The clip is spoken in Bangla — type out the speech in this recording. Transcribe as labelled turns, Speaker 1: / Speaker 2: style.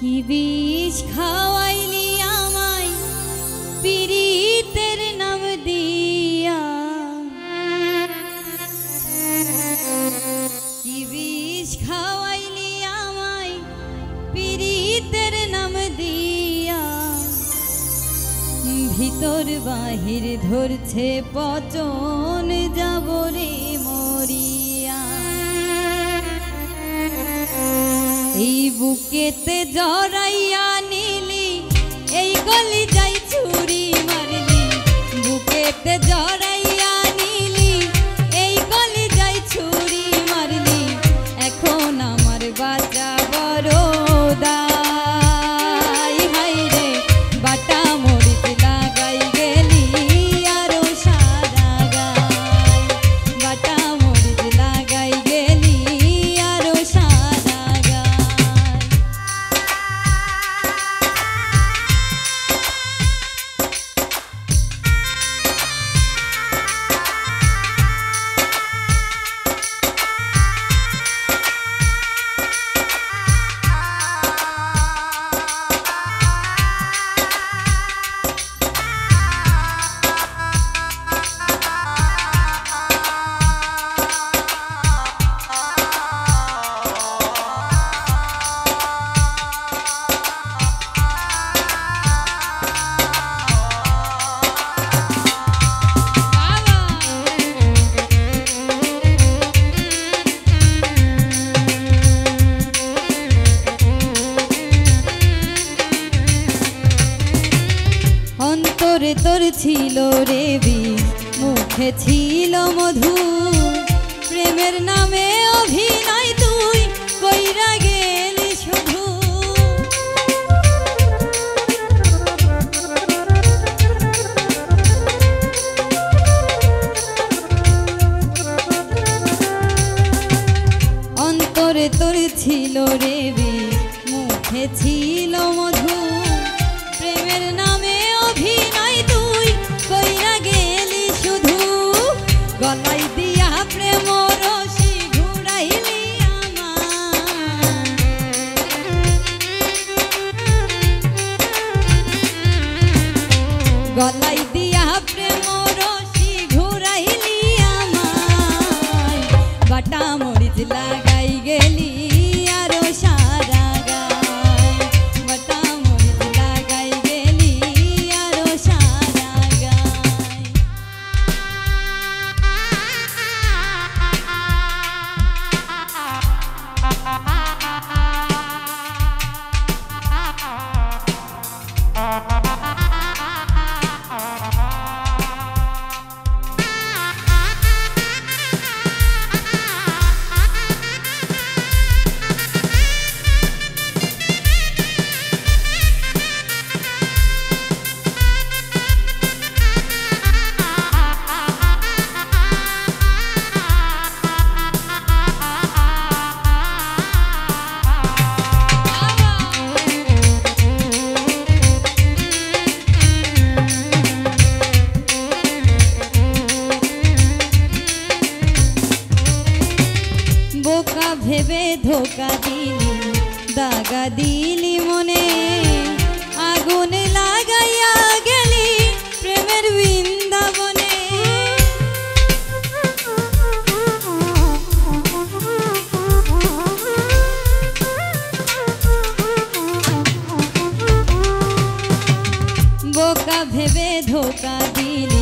Speaker 1: কি বিষ খাওয়াইলি আমায় পীড়িতের নাম দিয়া, কি বিষ খাওয়াইলি আমায় পীড়িতের নাম দিয়া, ভিতর বাহির ধরছে পচন যাব রে মরিয়া। এই বুকেতে জড়াইয়া নিলি, এই গলি যাই ছুরি মারলি, বুকেতে জড়াইয়া নিলি, এই গলি যাই ছুরি মারলি, এখন আমার বাঁচা বড় দায়। হায় রে বাটা মরিচ লাগাই গেলি আরো সারা গায়, বাটা মরিচ লাগাই গেলি আরো সারা গায়। অন্তরে তোর ছিল রে বিষ, মুখে ছিল মধু, প্রেমের নামে অভিনয় তুই কইরা গেলি শুধু। অন্তরে তোর ছিল রে বিষ, মুখে ছিল মধু, প্রেমের নামে অভিনয় তুই কইরা গেলি শুধু। গলায় দিয়া প্রেম রশি ঘুরাইলি আমার, গলায় দিয়া প্রেম রশি ঘুরাইলি আমার, বাটা মরিচ লাগাই গেলি আরো সারা গায়, বাটা মরিচ লাগাই গেলি আরো সারা গায়। বোকা ভেবে ধোকা দিলি, দাগা দিলি মনে, আগুন লাগাইয়া গেলি প্রেমের বৃন্দাবনে। বোকা ভেবে ধোকা দিলি,